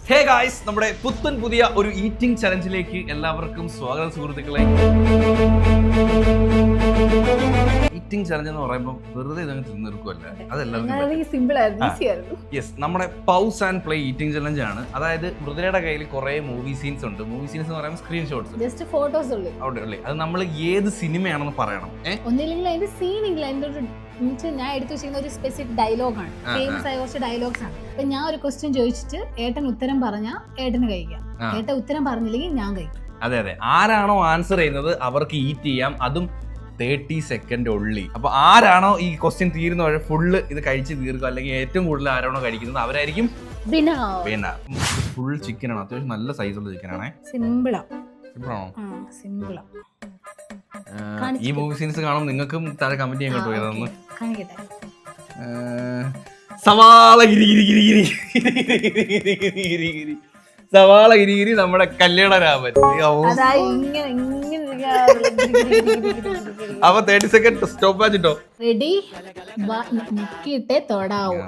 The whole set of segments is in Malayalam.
ഹേ ഗായ്സ്, നമ്മുടെ പുതിയ ഒരു ഈറ്റിംഗ് ചലഞ്ചിലേക്ക് എല്ലാവർക്കും സ്വാഗതം സുഹൃത്തുക്കളെ. ഈറ്റിംഗ് ചലഞ്ച് എന്ന് പറയുമ്പോൾ വെറുതെ ഇതങ്ങ് തിന്നിരിക്കുമല്ല, അതെല്ലാവർക്കും യെസ്. നമ്മുടെ pause and play eating challenge ആണ്. അതായത് മൃദുലയുടെ കയ്യിൽ കുറെ മൂവി സീൻസ് ഉണ്ട്. മൂവി സീൻസ് എന്ന് പറയുമ്പോൾ സ്ക്രീൻഷോട്ട്സ്, ജസ്റ്റ് ഫോട്ടോസ് ഉള്ളൂ. അത് നമ്മൾ ഏത് സിനിമയാണെന്ന് പറയണം. ഒന്നില്ലെങ്കിൽ അതിന്റെ സീൻ ഇല്ല, ഞാൻ എടുത്തു വെച്ചിരുന്ന ഒരു സ്പെസിഫിക് ഡയലോഗാണ്, ഫേമസ് ആയ കുറച്ച് ഡയലോഗ്സ് ആണ്. അപ്പൊ ഞാൻ ഒരു ക്വസ്റ്റ്യൻ ചോദിച്ചിട്ട് ഏട്ടൻ ഉത്തരം പറഞ്ഞാൽ ഏട്ടന് കഴിക്കാം, ഏട്ടൻ ഉത്തരം പറഞ്ഞില്ലെങ്കിൽ ഞാൻ കഴിക്കും. അതെ അതെ, ആരാണോ ആൻസർ ചെയ്യുന്നത് അവർക്ക് ഈറ്റ് ചെയ്യാം, അതും 30 സെക്കൻഡ് ഉള്ളി. അപ്പൊ ആരാണോ ഈ ക്വസ്റ്റ്യൻ തീരുന്ന വരെ ഫുള്ള് ഇത് കഴിച്ച് തീർക്കുക, അല്ലെങ്കിൽ ഏറ്റവും കൂടുതൽ ആരാണോ കഴിക്കുന്നത് അവരായിരിക്കും വിന്നർ. ഫുൾ ചിക്കൻ ആണ്, അത്യാവശ്യം നല്ല സൈസുള്ള ചിക്കൻ ആണേ. സിമ്പിളാണോ? സിമ്പിളാ. ഈ മൂവി സീൻസ് കാണും, നിങ്ങൾക്കും താഴെ കമന്റ് ചെയ്യാൻ കേട്ടോ ഏതാന്ന്. സവാള ഗിരി ഗിരി ഗിരി ഗിരി ഗിരി ഗിരി സവാള ഗിരി ഗിരി നമ്മുടെ കല്യാണരാമൻ. അപ്പൊ 30 സെക്കൻഡ് സ്റ്റോപ്പ് ആച്ചിട്ടോ. റെഡി, ഞെക്കിയിട്ടേ തൊടാവൂ.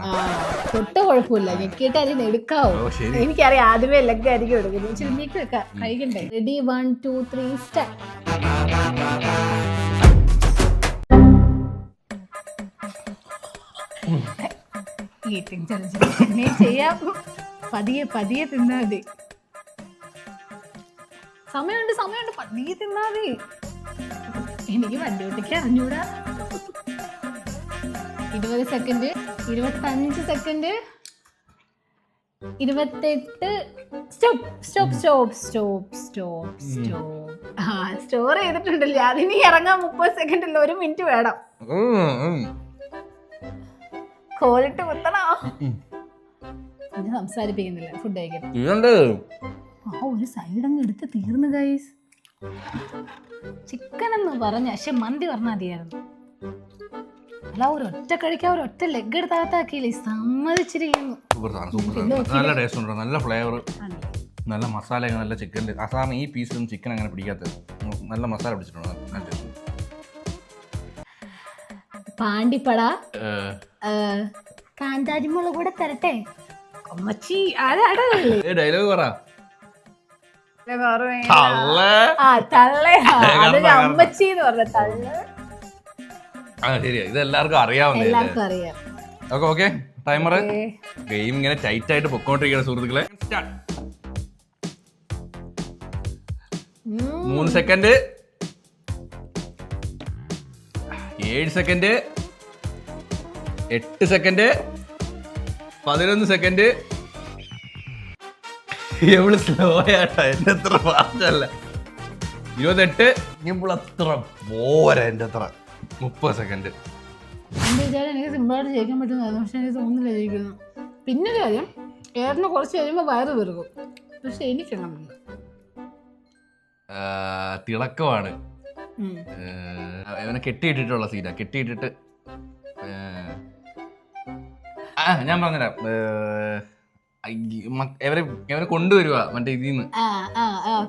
തൊട്ട് കുഴപ്പമില്ല, ഞെക്കിയിട്ട് അതിന് എടുക്കാവൂ. എനിക്കറിയാം ആദ്യമേ ലെഗ് ആയിരിക്കും എടുക്കുന്നത്, ഇച്ചിരി നീക്കി വെക്കാം, കഴിക്കണ്ടേ. Ready, 1 2 3 start. ഈറ്റിംഗ് ചലഞ്ച് ചെയ്യാം, പതിയെ പതിയെ തിന്നാ മതി. സമയമുണ്ട്, പതിയെ തിന്നാ മതി. എനിക്ക് വണ്ടി ഓട്ടിക്ക് അറിഞ്ഞൂടാ. 20 സെക്കൻഡ്, 25 സെക്കൻഡ്, 28. സ്റ്റോർ ചെയ്തിട്ടുണ്ടല്ലേ, അതിന് ഇറങ്ങാൻ 30 സെക്കൻഡ് അല്ല, 1 മിനിറ്റ് വേണം. കോലിട്ട് കുത്തണോ? സംസാരിപ്പിക്കുന്നില്ല, ഫുഡ് കഴിക്കട്ടെ. ഒരു സൈഡ് അങ്ങ് എടുത്ത് തീർന്നു ഗൈസ്. ചിക്കൻ എന്ന് പറഞ്ഞ, പക്ഷെ മന്തി പറഞ്ഞാൽ മതിയായിരുന്നു. അല്ല, ഒരൊറ്റ കഴിക്കാൻ ഒരൊറ്റ ലെഗ് എടുത്താക്കിയില്ലേ, സമ്മതിച്ചിരിക്കുന്നു. നല്ല ടേസ്റ്റ് ഉണ്ട്, നല്ല ഫ്ലേവർ, നല്ല മസാല, നല്ല ചിക്കൻ. സാധാരണ ഈ പീസിലും ചിക്കൻ അങ്ങനെ പിടിക്കാത്തത്, നല്ല മസാല പിടിച്ചിട്ടുണ്ട്. പാണ്ടിപ്പട കാന്താരിമുളക് കൂടെ തരട്ടെ അമ്മച്ചി. ഡയലോഗ് പറ. അമ്മച്ചി എന്ന് പറഞ്ഞ തള്ള്. ശരിയാ, ഇത് എല്ലാവർക്കും അറിയാം. Okay, timer. ഗെയിം ഇങ്ങനെ ടൈറ്റ് ആയിട്ട് പൊക്കോണ്ടിരിക്കുകയാണ് സുഹൃത്തുക്കളെ. 3 സെക്കൻഡ്, 7 സെക്കൻഡ്, 8 സെക്കൻഡ്, 11 സെക്കൻഡ്. എവിടെ സ്ലോ ആട്ടാ, എന്റെ അത്ര ഫാസ്റ്റ് അല്ല. 28, ഇവളത്ര പോരാ, എന്റെ അത്ര 30 സെക്കൻഡ്. എനിക്ക് സിമ്പിളായിട്ട് ജയിക്കാൻ പറ്റുന്നതാണ്, പക്ഷെ എനിക്ക് തോന്നുന്നില്ല ജയിക്കുന്നു. പിന്നെ കാര്യം, ഏറിന് കുറച്ച് കഴിയുമ്പോൾ വയറ് വെറുക്കും, പക്ഷെ എനിക്കങ്ങനെ തിളക്കമാണ്. അവനെ കെട്ടിയിട്ടിട്ടുള്ള സീനാ, കെട്ടിയിട്ടിട്ട് ഞാൻ പറഞ്ഞുതരാം. ഇവരെ കൊണ്ടുവരുക മറ്റേ ഇതിന്ന്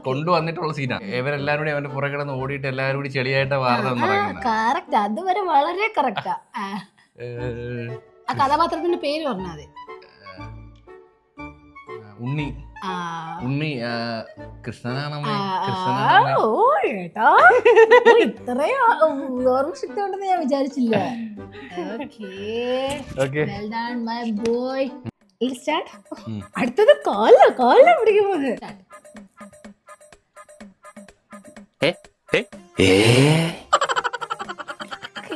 കൊണ്ടുവന്നിട്ടുള്ള സീനാ. ഇവരെല്ലാരും കൂടി അവന്റെ പുറകെ കിടന്ന് ഓടിയിട്ട് എല്ലാരും കൂടി ചെളിയായിട്ട് വാർത്ത. അതുവരെ വളരെ കറക്റ്റാ. ആ കഥാപാത്രത്തിന്റെ പേര് പറഞ്ഞാൽ മതി. ഉണ്ണി കൃഷ്ണനാണ്. ഇത്രയും ഓർമ്മശക്തി ഉണ്ടെന്ന് ഞാൻ വിചാരിച്ചില്ല. അടുത്തത് കാലില പിടിക്കുന്നത്.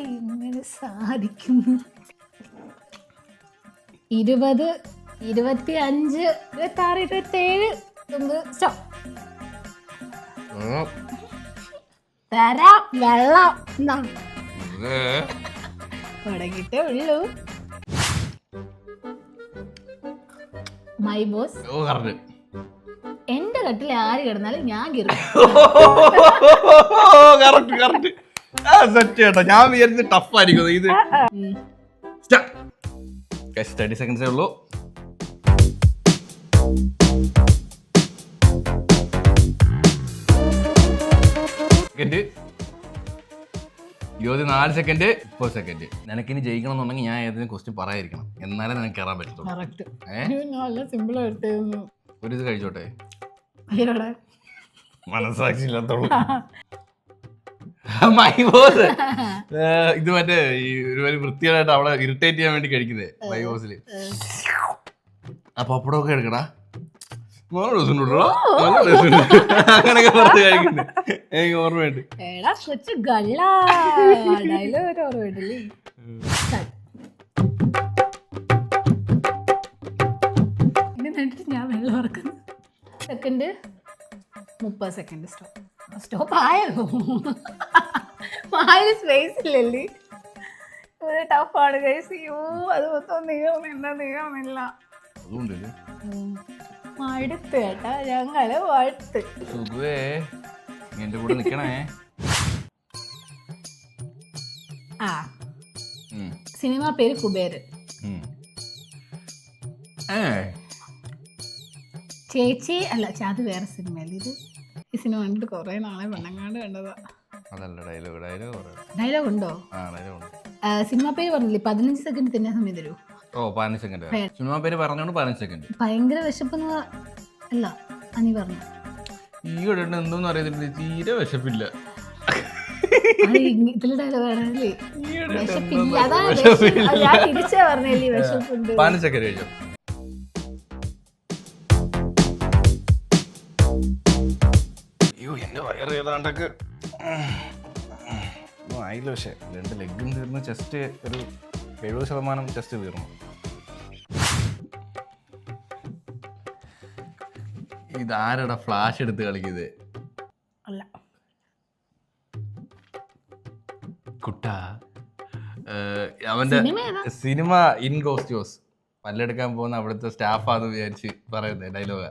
എങ്ങനെ സാധിക്കുന്നു? 20, 25, 26, 27. തരാം വെള്ളം തുടങ്ങിട്ടേ ഉള്ളൂ. My boss. എന്റെ കട്ടിൽ ആര് കിടന്നാലും ഞാൻ ഞാൻ വിചാരിച്ച ടഫ് ആയിരിക്കും ഇത്. 30 സെക്കൻഡ്സേ ഉള്ളൂ. Second, 24 second, 30 second. നിനക്കിനി ജയിക്കണം എന്നുണ്ടെങ്കിൽ ഞാൻ ഏതെങ്കിലും ക്വസ്റ്റ്യൻ പറയാതിരിക്കണം, എന്നാലേ നിനക്ക് കയറാൻ പറ്റത്തുള്ളൂ. ഒരു ഇത് കഴിച്ചോട്ടെ, അയ്യോടെ മനസ്സാക്ഷിയില്ലാത്തോളൂ. മൈ ബോസ് ഇത് മറ്റേ ഈ ഒരു വൃത്തിയായിട്ട് അവളെ ഇറിറ്റേറ്റ് ചെയ്യാൻ വേണ്ടി കഴിക്കുന്നേ മൈ ബോസില്. ആ പപ്പടമൊക്കെ എടുക്കടാ, അങ്ങനെയൊക്കെ പറഞ്ഞ് കഴിക്കുന്നേ എനിക്ക് ഓർമ്മയുണ്ട്. ഞാൻ വെള്ളം ഓർക്കുന്നു. സെക്കൻഡ് 30 സെക്കൻഡ് സ്റ്റോപ്പ് ആയോ? വായിൽ സ്പേസ് ഇല്ലല്ലേ? ഒരു ടഫാണ് ഗൈസ്. അയ്യോ അത് മൊത്തം നീളമില്ല. മടുത്ത് കേട്ടാ, ഞങ്ങള് മടുത്ത്. സുഖേ എന്റെ കൂടെ നിക്കണേ. ആ സിനിമ പേര് കുബേരൻ. ചേച്ചി അല്ല, അത് വേറെ സിനിമയല്ല. ഇത് ഈ സിനിമ കണ്ടിട്ട് കുറെ നാളെ പെണ്ണങ്ങാണ്ട് കണ്ടതാ. ഡയലോഗ് ഉണ്ടോ? സിനിമ പേര് പറഞ്ഞില്ലേ? 15 സെക്കൻഡ് തന്നെ സമയം തരൂ. ഓ 15 സെക്കൻഡ്. സിനിമ പേര് പറഞ്ഞോണ്ട് 15 സെക്കൻഡ്. ഭയങ്കര വിശപ്പെന്ന് അല്ല നീ പറഞ്ഞു. ഈ എന്തോന്നും അറിയത്തില്ല, തീരെ വിശപ്പില്ല. ഇതിലെ ഡയലോഗ് ആണല്ലേ വിശപ്പില്ല. അതാ ഞാൻ തിരിച്ചാ പറഞ്ഞല്ലേ വിശപ്പുണ്ട്. 15 സെക്കൻഡ് കഴിച്ചോ. എന്റെ വയറ് ഏതാണ്ടൊക്കെ ആയില്ല. പക്ഷെ 2 ലെഗും തീർന്നു, ചെസ്റ്റ് ഒരു 70% ചെസ്റ്റ് തീർന്നു. ഇതാരടാ ഫ്ലാഷ് എടുത്ത് കളിക്കുന്നത്? അല്ല കുട്ടാ, അവന്റെ സിനിമ ഇൻ ഗോസ്റ്റ്യോസ് പല്ലെടുക്കാൻ പോകുന്ന അവിടുത്തെ സ്റ്റാഫാന്ന് വിചാരിച്ച് പറയുന്നത് ഡയലോഗ്.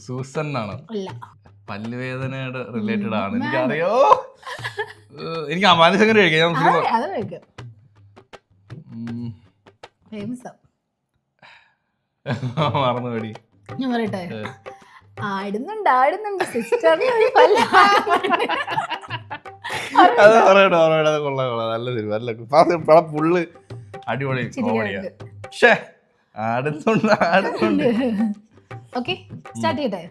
സൂസൻ ആണോ? പല്ലുവേദനയുടെ റിലേറ്റഡ് ആണ്. എനിക്കറിയോ, എനിക്ക് 15 സെക്കൻഡ് കഴിക്കാം. മറന്നു പേടി. ഞാൻ പറയട്ടെ, ആടുന്നുണ്ട് സിസ്റ്റർ. അത് കൊള്ളാം, നല്ല സിനിമ, നല്ല പുള്ള് അടിപൊളി കോമഡിയാ. ആടുന്നുണ്ട്. ഓക്കെ സ്റ്റാർട്ട് ചെയ്യട്ടെ.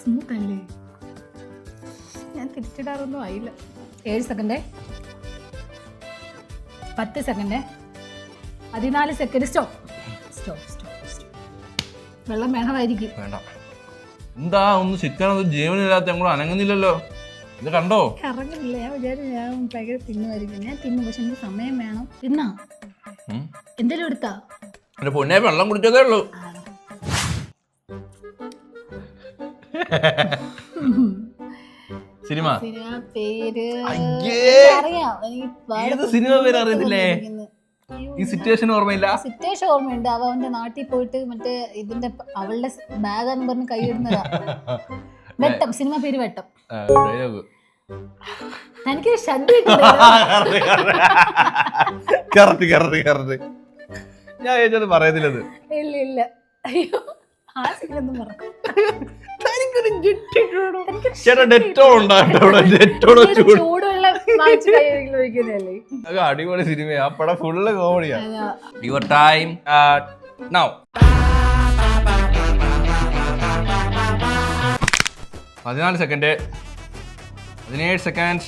സ്മൂത്ത് അല്ലേ? ഞാൻ തിരിച്ചിടാറൊന്നും ആയില്ല. 7 സെക്കൻഡ്, 10 സെക്കൻഡ്, 14 സെക്കൻഡ്. സ്റ്റോപ്പ്. വെള്ളം വേണമായിരിക്കും. വേണ്ട. എന്താ ഒന്ന് ചിക്കനൊന്നും ജീവനില്ലാത്ത ഞങ്ങൾ അനങ്ങുന്നില്ലല്ലോ. ഇത് കണ്ടോ? ഇറങ്ങുന്നില്ല. ഞാൻ വിചാരിച്ചു ഞാൻ ഭയങ്കര തിന്നുമായിരിക്കും. ഞാൻ തിന്നു, പക്ഷെ എനിക്ക് സമയം വേണം. തിന്നാ എന്തേലും എടുത്താ പൊന്നെ വെള്ളം കുടിച്ചതേ ഉള്ളൂ. സിനിമ പേര് സിനിമ പേര് അറിയത്തില്ലേ? ഈ സിറ്റുവേഷൻ ഓർമ്മയില്ല? സിറ്റുവേഷൻ ഓർമ്മയുണ്ട്. അവന്റെ നാട്ടിൽ പോയിട്ട് മറ്റേ ഇതിന്റെ അവളുടെ ബാഗാന്ന് പറഞ്ഞ് കൈയിടുന്നതാ. വെട്ടം. സിനിമ പേര് വെട്ടം. എനിക്കൊരു ശബ്ദം ഞാൻ ചോദിച്ചത് പറയത്തില്ലത്. ഇല്ല അയ്യോ ആ സീനൊന്നും മറക്കും. അടിപൊളി സിനിമയാ. ആ പടം ഫുള്ള് കോമഡിയാ. Your time now. 14 second, 17 second,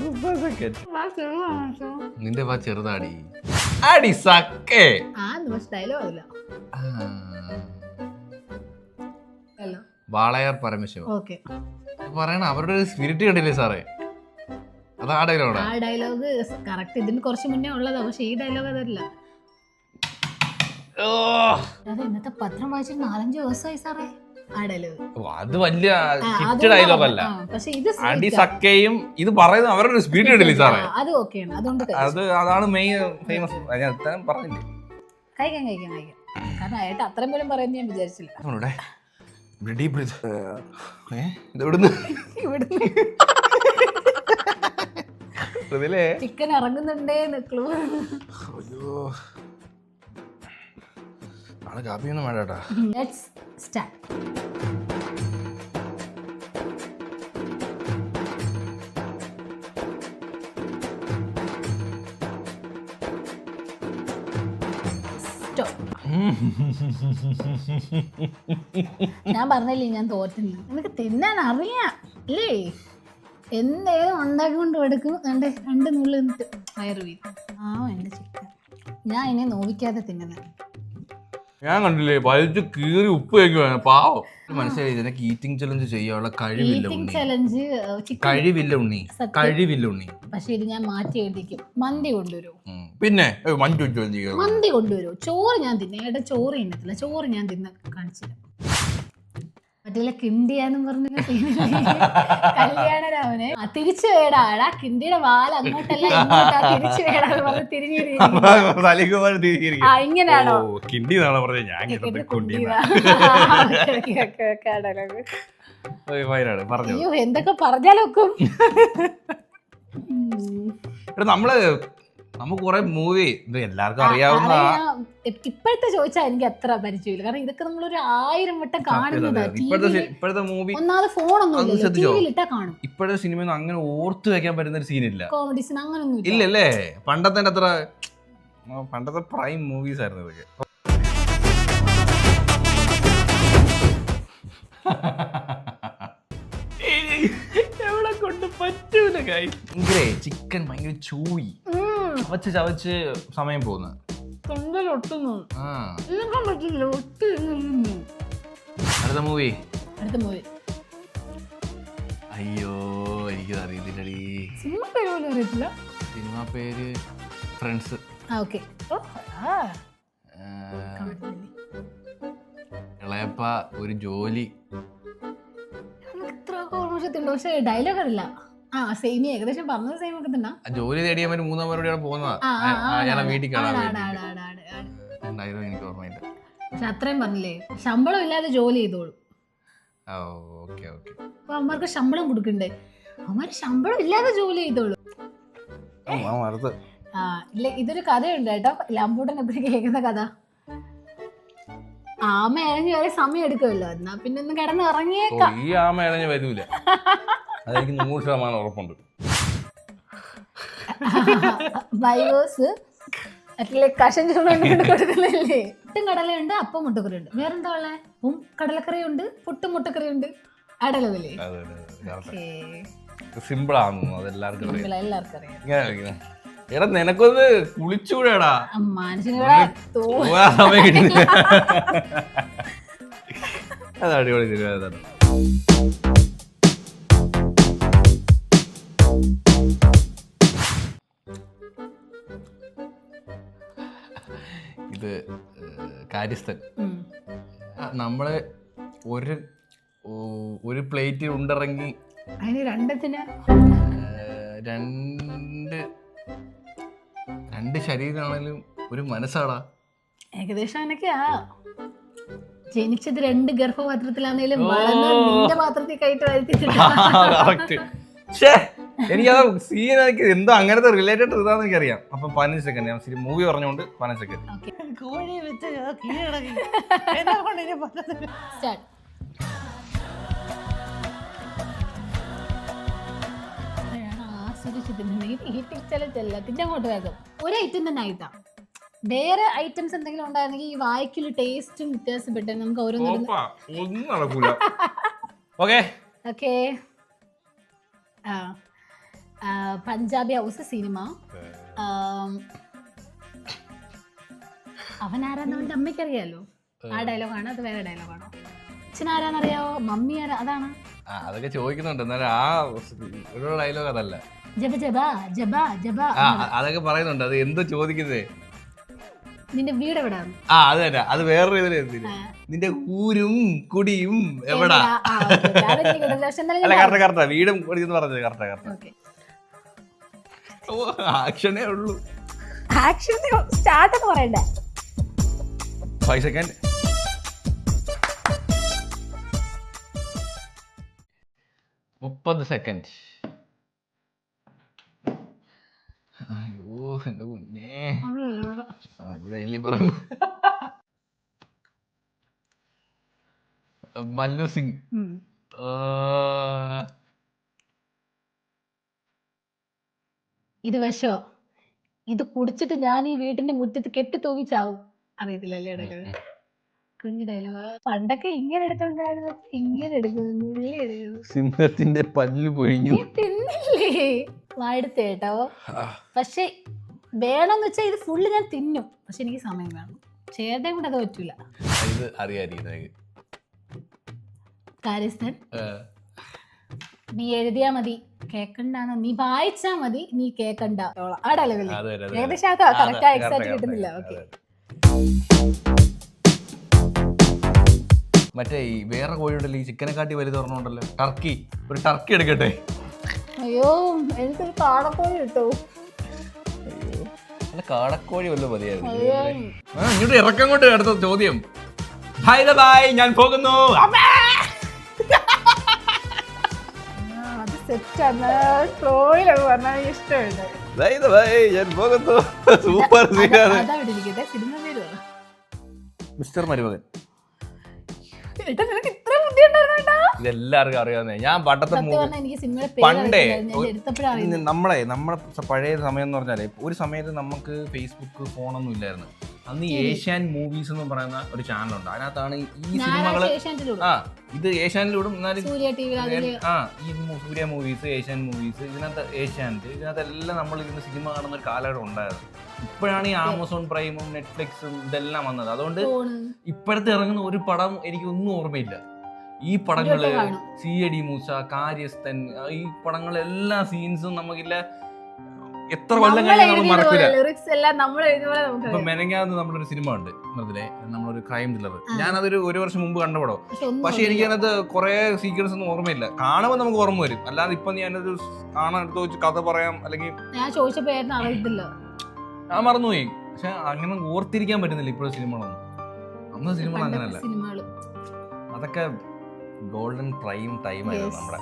30 second. നിന്റെ വാ ചെറുതാടി. അടി സക്കേ. വാളയാർ പരമശിവൻ പറയണ അവരുടെ ഒരു സ്പിരിറ്റ് കണ്ടില്ലേ സാറേ? അത് ആ ഡയലോഗ്. ആ ഡയലോഗ് കറക്റ്റ് ഇതിന് കുറച്ച് മുന്നേ ഉള്ളതാ, പക്ഷെ ഈ ഡയലോഗ് അതല്ല. ഇന്നത്തെ പത്രം വായിച്ചിട്ട് 4-5 ദിവസമായി സാറേ. അത് വലിയ ഹിറ്റ് ഡയലോഗ് അല്ല. അടി സക്കയും ഇത് പറയുന്നത് അവരുടെ ഒരു സ്പിരിറ്റ് കണ്ടില്ലേ സാറേ? അത് അതാണ് മെയിൻ ഫേമസ്. ഞാൻ പറഞ്ഞില്ലേ കഴിക്കാൻ കാരണം അയായിട്ട് അത്രയും പോലും പറയുന്നത് ഞാൻ വിചാരിച്ചില്ല. ചിക്കൻ ഇറങ്ങുന്നുണ്ടേ. കാപ്പിയൊന്നും വേണ്ടാ. Let's start. ഞാൻ പറഞ്ഞില്ലേ ഞാൻ തോറ്റില്ല. നിനക്ക് തിന്നാൻ അറിയാം അല്ലേ? എന്തേലും ഉണ്ടാക്കിക്കൊണ്ട് എടുക്കും. രണ്ട് നുള്ളി വയറ് വീഴും. എന്റെ ചിക്കൻ ഞാൻ ഇനി നോവിക്കാതെ തിന്നുന്നത്. ഞാൻ കണ്ടില്ലേ വലിച്ച് കീറി ഉപ്പ് കഴിക്കുവാണ് പാവം. മനസ്സിലായി ഇതിനൊക്കെ ഈറ്റിംഗ് ചലഞ്ച് ചെയ്യാനുള്ള കഴിവില്ല ഉണ്ണി. പക്ഷെ ഇത് ഞാൻ മാറ്റി എഴുതിക്കും. മന്തി കൊണ്ടുവരൂ. പിന്നെ മന്തി കൊണ്ടുവരൂ. ചോറ് ഞാൻ തിന്നെ. ചോറ് തിന്നത്തില്ല. ചോറ് ഞാൻ തിന്ന് കാണിച്ചില്ല. മറ്റേ കിണ്ടിയാന്നും പറഞ്ഞു കല്യാണരാമനെ തിരിച്ചു വേടാടാ. കിണ്ടിയുടെ വാല അങ്ങോട്ടല്ല ഇങ്ങോട്ടാ. തിരിച്ചു വേടാന്ന് പറഞ്ഞ് തിരിഞ്ഞു. ഇങ്ങനെയാണോ? അയ്യോ എന്തൊക്കെ പറഞ്ഞാലൊക്കും. നമുക്ക് കുറെ മൂവി ഇത് എല്ലാവർക്കും അറിയാവുന്ന. ഇപ്പോഴത്തെ ചോദിച്ചാൽ എനിക്ക് അത്ര പരിചയമില്ല. കാരണം ഇതൊക്കെ നമ്മളൊരു 1000 വട്ടം കാണുന്നതാണ്. ഇപ്പോഴത്തെ മൂവി ഒന്നാമത് ഫോണൊന്നും ഇട്ടാ കാണും. ഇപ്പോഴത്തെ സിനിമ അങ്ങനെ ഓർത്തു വെക്കാൻ പറ്റുന്ന ഒരു സീനില്ല. കോമഡി സീൻ അങ്ങനൊന്നും ഇല്ലല്ലേ. പണ്ടത്തെ പ്രൈം മൂവീസ് ആയിരുന്നു ഇതൊക്കെ. എവിടെ കൊണ്ട് പറ്റൂല. ചിക്കൻ ഭയങ്കര ചൂയി ചവച്ച് സമയം പോകുന്നു. അടുത്ത മൂവി അയ്യോ എനിക്ക് അറിയത്തില്ലടി. സിനിമ പേര് ഫ്രണ്ട്സ്. ഇളയപ്പ ഒരു ജോലി. പക്ഷെ ഡയലോഗ് അറിയില്ല. സെയിം ഏകദേശം പറഞ്ഞത് സെയിം ഒക്കെ തന്നെ. ജോലി തേടിയാൽ 3 പേരോടെയാണ് പോകുന്നത്. വീട്ടിൽ എനിക്ക് ഓർമ്മയില്ല. പക്ഷെ അത്രയും പറഞ്ഞില്ലേ ശമ്പളം ഇല്ലാതെ ജോലി ചെയ്തോളൂ. അപ്പൊ അമ്മമാർക്ക് ശമ്പളം കൊടുക്കണ്ടേ? അമ്മമാര് ശമ്പളം ഇല്ലാതെ ജോലി ചെയ്തോളൂ. ഇല്ല ഇതൊരു കഥയുണ്ട് കേട്ടോ. ലംബൂട്ടൻ എപ്പോഴും കേൾക്കുന്ന കഥ. ആമ ഇഴഞ്ഞു വരെ സമയം എടുക്കുമല്ലോ. എന്നാ പിന്നെ ഒന്ന് കിടന്ന് ഇറങ്ങിയേക്കാം. ഈ ആമ ഇഴഞ്ഞു വരൂല. അതെനിക്ക് 100% ഉറപ്പുണ്ട്. ബൈവേഴ്സ് കഷൻ ചൂടുകൊണ്ട് കൊടുക്കുന്നില്ലേ? പുട്ടും കടലയുണ്ട്, അപ്പം മുട്ടക്കറിയുണ്ട്. വേറെന്താ ഉള്ളേ? ഉപ്പും കടലക്കറിയുണ്ട്, പുട്ടും മുട്ടക്കറിയുണ്ട്. അടലവില്ലേ? സിമ്പിൾ ആണെന്ന് അതെല്ലാവർക്കും അറിയാം. എടാ നിനക്കൊന്ന് കുളിച്ചൂടാ. അത് അടിപൊളി സിനിമ. ഇത് കാര്യസ്ഥൻ. നമ്മള് ഒരു പ്ലേറ്റ് ഉണ്ടിറങ്ങി രണ്ട് ശരീരമാണെങ്കിലും ഒരു മനസ്സാടാ. ഏകദേശം അങ്ങനെയൊക്കെയാ. ജനിച്ചത് 2 ഗർഭപാത്രത്തിലാണെങ്കിലും നിന്റെ പാത്രത്തിൽ കയറ്റി വരുത്തിട്ടുണ്ട്. എനിക്കത് സീൻ എനിക്ക് എന്തോ അങ്ങനത്തെ റിലേറ്റഡ് ഇതാന്ന് എനിക്കറിയാം. അപ്പം 15 സെക്കൻഡ് ഞാൻ മൂവി പറഞ്ഞുകൊണ്ട് 15 സെക്കൻഡ്. അങ്ങോട്ട് വേഗം ഒരു ഐറ്റം തന്നെ ആയിട്ടാ. വേറെ ഐറ്റംസ് എന്തെങ്കിലും ഉണ്ടായിരുന്നെങ്കിൽ ഈ വായിക്കുള്ള ടേസ്റ്റും വ്യത്യാസപ്പെട്ടെ നമുക്ക് ഓരോന്നും. Punjabi house cinema. അവനാരാന്ന് അവന്റെ അമ്മയ്ക്ക് അറിയാലോ. ആ ഡയലോഗാണ്. അത് വേറെ ഡയലോഗാണോ? അച്ഛൻ ആരാന്നറിയാവോ? മമ്മി ആരാ? അതാണ്. അതൊക്കെ ചോദിക്കുന്നുണ്ട്. എന്നാലും ആ ഒരു ഡയലോഗ് അതല്ല. ജബ ജബ ജബ ജബ അതൊക്കെ പറയുന്നുണ്ട്. അത് എന്തോ ചോദിക്കുന്നേ? നിന്റെ വീട് എവിടാണ്? അത് തന്നെ. അത് വേറൊരു ഇതില് നിന്റെ ഊരും കുടിയും എവിടാ? കറക്റ്റാ. വീടും കുടിയെന്ന് പറഞ്ഞത് കറക്റ്റാ. ആക്ഷനേ ഉള്ളൂ. ആക്ഷൻ സ്റ്റാർട്ട് എന്ന് പറയണ്ടേ? 5 സെക്കൻഡ്. സെക്കൻഡ്. അയ്യോ എന്റെ കുഞ്ഞേ. മല്ലു സിംഗ്. ഇത് വിഷോ? ഇത് കുടിച്ചിട്ട് ഞാൻ ഈ വീട്ടിന്റെ മുറ്റത്ത് കെട്ടി തൂങ്ങിച്ചാവും. അറിയത്തില്ലല്ലേ എടുക്കുന്നത്. കുഞ്ഞു ഡയലോഗ് പണ്ടൊക്കെ ഇങ്ങനെ എടുത്തോണ്ടായിരുന്നു, ഇങ്ങനെ എടുക്കുന്നു, ഉള്ളി എടുക്കുന്നു. സിംഹത്തിന്റെ പല്ല് പൊഴിഞ്ഞു. തിന്നില്ലേ വായെടുത്ത് കേട്ടോ. പക്ഷെ വേണമെന്ന് വെച്ചാൽ ഇത് ഫുള്ള് ഞാൻ തിന്നും, പക്ഷെ എനിക്ക് സമയം വേണം. ചേട്ടൻ കൂടെ അത് പറ്റൂല. ഇത് അറിയാതിരിക്കും കാര്യസ്ഥൻ നീ എഴുതിയാ മതി കേക്കണ്ടാന്ന്, നീ വായിച്ചാ മതി നീ കേക്കണ്ട. ആ ഡയലോഗല്ലേ ഏകദേശം കറക്റ്റ് എക്സാക്ട് കിട്ടുന്നില്ല. ഓക്കെ മറ്റേ ഈ വേറെ കോഴിയുണ്ടല്ലോ ഈ ചിക്കനെ കാട്ടി വലുത് പറഞ്ഞുണ്ടല്ലോ, ടർക്കി. ഒരു ടർക്കി എടുക്കട്ടെ. അയ്യോ എനിക്കൊരു കാടക്കോഴി കിട്ടോ. അല്ല കാടക്കോഴി വല്ല മതിയായിരുന്നു. ഇങ്ങോട്ട് ഇറക്കം കൊണ്ട് അടുത്ത ചോദ്യം. ബൈ ഞാൻ പോകുന്നു. അത് സെറ്റാണ്. ട്രോയിലൊക്കെ പറഞ്ഞാൽ ഇഷ്ടമുണ്ട്. ഞാൻ പോകുന്നു. സൂപ്പർ സീനാണ്. അതവിടെ സിനിമ പേര് മിസ്റ്റർ മരുമകൻ. നിനക്ക് ഇത്ര ബുദ്ധി ഉണ്ടായിരുന്നോ? ഇതെല്ലാവർക്കും അറിയാവുന്നേ. ഞാൻ പണ്ടത്തെ പണ്ടേ നമ്മളെ പഴയ സമയം എന്ന് പറഞ്ഞാലേ, ഒരു സമയത്ത് നമുക്ക് ഫേസ്ബുക്ക് ഫോണൊന്നും ഇല്ലായിരുന്നു. അന്ന് ഏഷ്യാൻ മൂവീസ് എന്ന് പറയുന്ന ഒരു ചാനലുണ്ട്. അതിനകത്താണ് ഈ സിനിമകള്. ഇത് ഏഷ്യാനിലൂടും ഈ സൂര്യ മൂവീസ്, ഏഷ്യാൻ മൂവീസ്, ഇതിനകത്തെല്ലാം നമ്മൾ ഇരുന്ന് സിനിമ കാണുന്ന ഒരു കാലഘട്ടം ഉണ്ടായിരുന്നു. ഇപ്പോഴാണ് ഈ ആമസോൺ പ്രൈമും നെറ്റ്ഫ്ലിക്സും ഇതെല്ലാം വന്നത്. അതുകൊണ്ട് ഇപ്പോഴത്തെ ഇറങ്ങുന്ന ഒരു പടം എനിക്കൊന്നും ഓർമ്മയില്ല. ഈ പടങ്ങള് CID മൂസ, കാര്യസ്ഥൻ, ഈ പടങ്ങളെല്ലാ സീൻസും നമുക്കില്ല എത്ര കൊല്ലം കഴിഞ്ഞാൽ മറക്കില്ല. ഇപ്പൊ മെനങ്ങാന്ന് നമ്മളൊരു സിനിമ ഉണ്ട് മൃദുലേ, നമ്മളൊരു ക്രൈം ത്രില്ലർ. ഞാനതൊരു 1 വർഷം മുമ്പ് കണ്ടപടം. പക്ഷെ എനിക്കതിനകത്ത് കുറെ സീക്വൻസ് ഒന്നും ഓർമ്മയില്ല. കാണുമ്പോൾ നമുക്ക് ഓർമ്മ വരും. അല്ലാതെ ഇപ്പൊ ഞാനൊരു കാണാൻ എടുത്ത് വെച്ച് കഥ പറയാം അല്ലെങ്കിൽ ഞാൻ മറന്നുപോയി. പക്ഷെ അങ്ങനെ ഓർത്തിരിക്കാൻ പറ്റുന്നില്ല ഇപ്പോഴും സിനിമകളൊന്നും. അന്ന് സിനിമ അങ്ങനല്ല. അതൊക്കെ ഗോൾഡൻ പ്രൈം ടൈം ആയിരുന്നു നമ്മുടെ.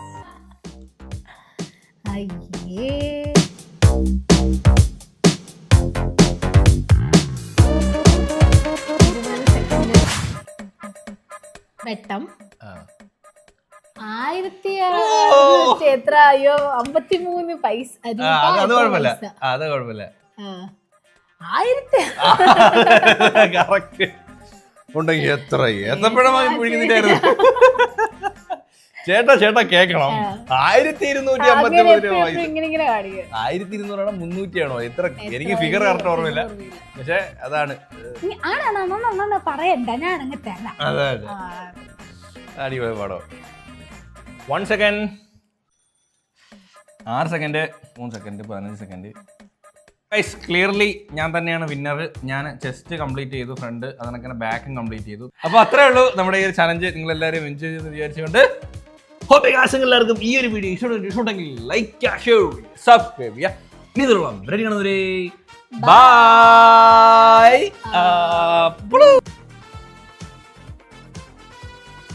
വെട്ടം 1000 എത്ര? അയ്യോ 53 പൈസ. അത് കുഴപ്പമില്ല, അത് കുഴപ്പമില്ല. 1000 ഉണ്ടെങ്കിൽ എത്ര ഏത്തപ്പഴമായി പുഴുകുന്നില്ലായിരുന്നു. ചേട്ടാ കേക്കണം. 1253 രൂപ. 1200 ആണോ 300 ആണോ എത്ര? എനിക്ക് ഫിഗർ കറക്റ്റ് ഓർമ്മയില്ല. പക്ഷെ അതാണ് പറയണ്ട, ഞാൻ അങ്ങ് തരാം. അതെ അടിപൊളി പടം. 1 second, 6 second, 3 second, 15 second. Clearly ഞാൻ തന്നെയാണ് വിന്നർ. ഞാൻ ചെസ്റ്റ് കംപ്ലീറ്റ് ചെയ്തു, ഫ്രണ്ട് അതിനൊക്കെ ബാക്കും കംപ്ലീറ്റ് ചെയ്തു. അപ്പൊ അത്രേ ഉള്ളൂ നമ്മുടെ ഈ ഒരു ചലഞ്ച്. നിങ്ങൾ എല്ലാവരും എൻജോയ് ചെയ്തെന്ന് വിചാരിച്ചുകൊണ്ട് എല്ലാവർക്കും ഈ ഒരു വീഡിയോ ഇഷ്ടപ്പെട്ടെങ്കിൽ ലൈക്ക്, ഷെയർ, സബ്സ്ക്രൈബ് ചെയ്യുക. ബൈ.